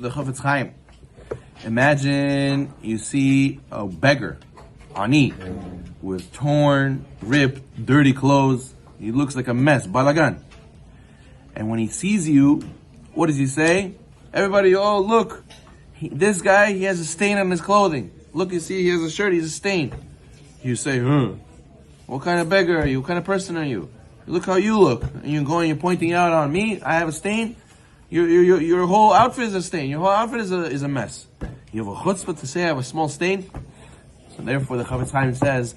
the Chafetz Chaim. Imagine you see a beggar, ani, with torn, ripped, dirty clothes. He looks like a mess, balagan. And when he sees you, what does he say? Everybody, oh look, this guy, he has a stain on his clothing. Look, you see, he has a shirt, he's a stain. You say, what kind of beggar are you? What kind of person are you? Look how you look. And you're pointing out on me, I have a stain? Your whole outfit is a stain. Your whole outfit is a mess. You have a chutzpah to say I have a small stain? So therefore the Chafetz Chaim says,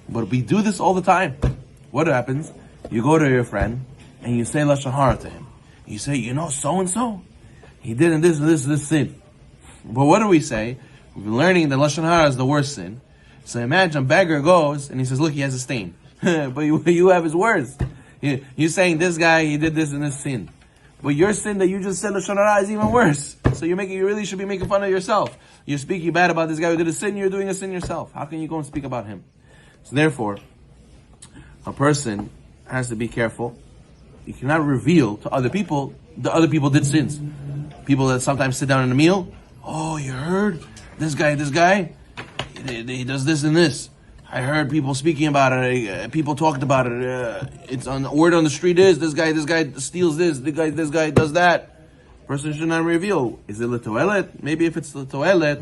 but we do this all the time. What happens? You go to your friend, and you say Lashon Hara to him. You say, so-and-so, he did this sin. But what do we say? We've been learning that Lashon Hara is the worst sin. So imagine a beggar goes, and he says, look, he has a stain. But you have his words. You're saying this guy, he did this and this sin. But your sin that you just said Lashon Hara is even worse. So you really should be making fun of yourself. You're speaking bad about this guy who did a sin, you're doing a sin yourself. How can you go and speak about him? So therefore, a person has to be careful. You cannot reveal to other people that other people did sins. People that sometimes sit down in a meal, oh, you heard? This guy, he does this and this. I heard people speaking about it. People talked about it. It's on the word on the street is this guy steals this guy does that. Person should not reveal. Is it l'toelet? Maybe if it's l'toelet,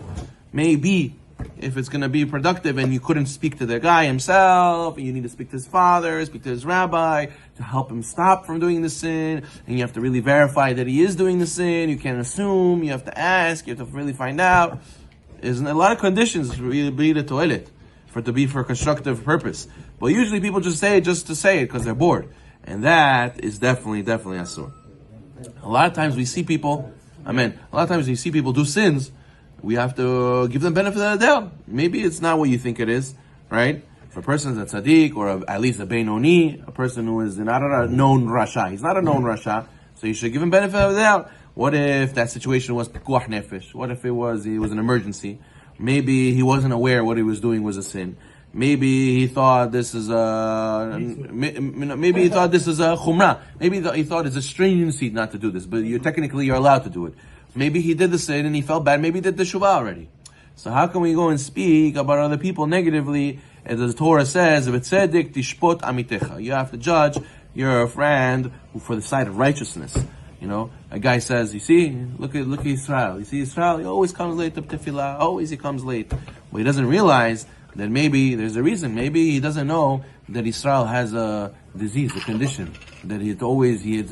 maybe if it's going to be productive and you couldn't speak to the guy himself, you need to speak to his father, speak to his rabbi to help him stop from doing the sin, and you have to really verify that he is doing the sin. You can't assume. You have to ask. You have to really find out. There's a lot of conditions for it to be l'toelet, for it to be for a constructive purpose. But usually people just say it just to say it because they're bored. And that is definitely asur. A lot of times we see people do sins, we have to give them benefit of the doubt. Maybe it's not what you think it is, right? If a person is a tzaddik, or at least a beinoni, a person who is not a known rasha, he's not a known rasha, so you should give him benefit of the doubt. What if that situation was pikuach nefesh? What if it was an emergency? Maybe he wasn't aware what he was doing was a sin. Maybe he thought this is a chumrah. Maybe he thought it's a stringency not to do this, but you're allowed to do it. Maybe he did the sin and he felt bad. Maybe he did the shuvah already. So how can we go and speak about other people negatively? As the Torah says, "V'tzedek tishpot amitecha." You have to judge your friend for the side of righteousness. A guy says, you see, look at Israel. You see Israel, he always comes late to tefillah. Always he comes late. But he doesn't realize that maybe there's a reason. Maybe he doesn't know that Israel has a disease, a condition, that he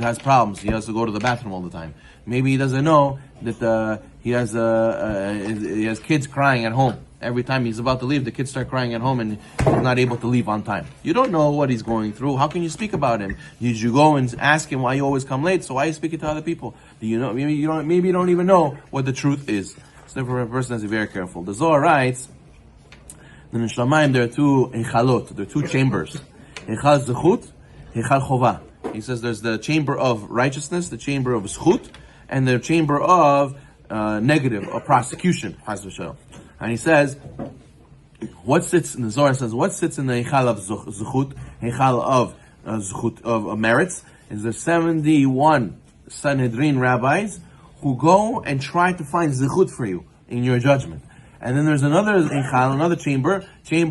has problems. He has to go to the bathroom all the time. Maybe he doesn't know that he has kids crying at home. Every time he's about to leave, the kids start crying at home and he's not able to leave on time. You don't know what he's going through. How can you speak about him? You go and ask him why you always come late, so why are you speaking to other people? Maybe you don't even know what the truth is. So therefore a person has to be very careful. The Zohar writes, in the Shlamayim there are two echalot, there are two chambers. Echal zechut, echal chova. He says there's the chamber of righteousness, the chamber of zechut, and the chamber of negative, or prosecution. And he says, what sits in the Zohar says, what sits in the echal of zechut, echal of zechut of merits, is the 71 Sanhedrin rabbis who go and try to find zechut for you in your judgment. And then there's another echal, another chamber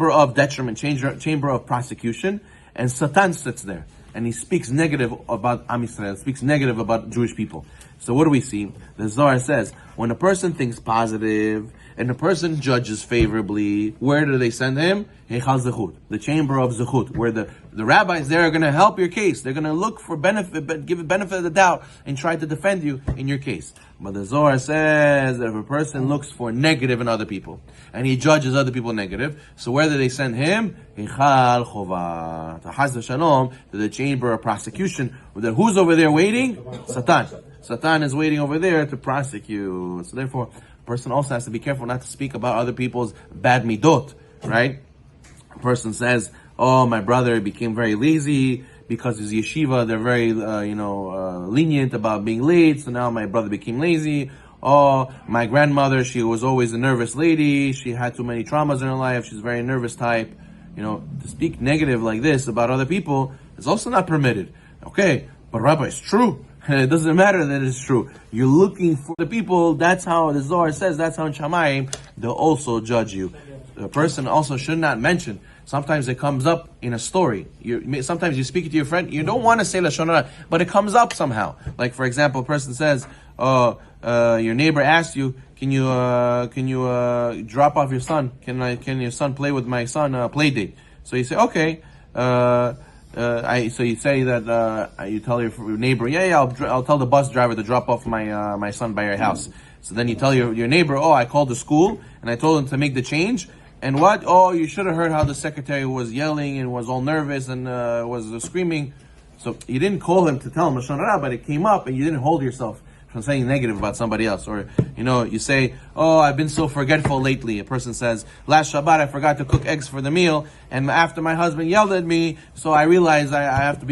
of detriment, chamber of prosecution, and Satan sits there. And he speaks negative about Am Yisrael, speaks negative about Jewish people. So what do we see? The Zohar says, when a person thinks positive, and a person judges favorably, where do they send him? Heichal Zechut, the chamber of Zechut, where the rabbis there are going to help your case. They're going to look for benefit, give a benefit of the doubt, and try to defend you in your case. But the Zohar says that if a person looks for negative in other people, and he judges other people negative, so where do they send him? Heichal Chova, to Chas v'Shalom, to the chamber of prosecution. Who's over there waiting? Satan. Satan is waiting over there to prosecute. So therefore, a person also has to be careful not to speak about other people's bad midot, right? A person says, oh, my brother became very lazy because his yeshiva, they're very, lenient about being late, so now my brother became lazy. Oh, my grandmother, she was always a nervous lady. She had too many traumas in her life. She's a very nervous type. To speak negative like this about other people is also not permitted. Okay, but Rabbi, it's true. It doesn't matter that it's true. You're looking for the people. That's how the Zohar says. That's how in Shamayim they'll also judge you. A person also should not mention. Sometimes it comes up in a story. Sometimes you speak to your friend. You don't want to say Lashon Hara, but it comes up somehow. Like for example, a person says, your neighbor asks you, can you drop off your son? Can your son play with my son play date? So you say, okay. So you say that you tell your neighbor, yeah, I'll tell the bus driver to drop off my son by your house. So then you tell your neighbor, I called the school and I told him to make the change. And what? You should have heard how the secretary was yelling and was all nervous and was screaming. So you didn't call him to tell him Lashon Hara, but it came up and you didn't hold yourself from saying negative about somebody else. Or, you say, I've been so forgetful lately. A person says, last Shabbat I forgot to cook eggs for the meal, and after my husband yelled at me, so I realized I have to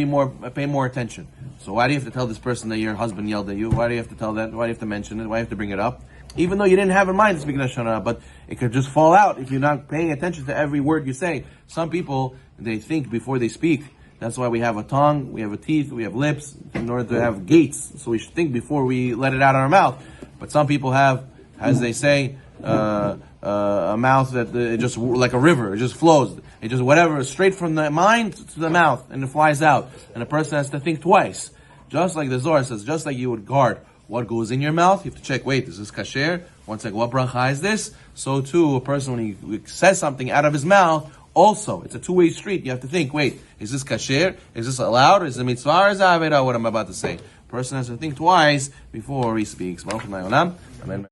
pay more attention. So why do you have to tell this person that your husband yelled at you? Why do you have to tell that? Why do you have to mention it? Why do you have to bring it up? Even though you didn't have in mind to speak Lashon Hara, but it could just fall out if you're not paying attention to every word you say. Some people, they think before they speak. That's why we have a tongue, we have a teeth, we have lips, in order to have gates. So we should think before we let it out of our mouth. But some people have, as they say, a mouth that it just like a river. It just flows. It just whatever, straight from the mind to the mouth, and it flies out. And a person has to think twice. Just like the Zohar says, just like you would guard what goes in your mouth, you have to check, wait, is this kasher? One second, what bracha is this? So too, a person, when he says something out of his mouth, also, it's a two-way street. You have to think, wait, is this kasher? Is this allowed? Is it mitzvah or is it avera? What I'm about to say. A person has to think twice before he speaks. Amen.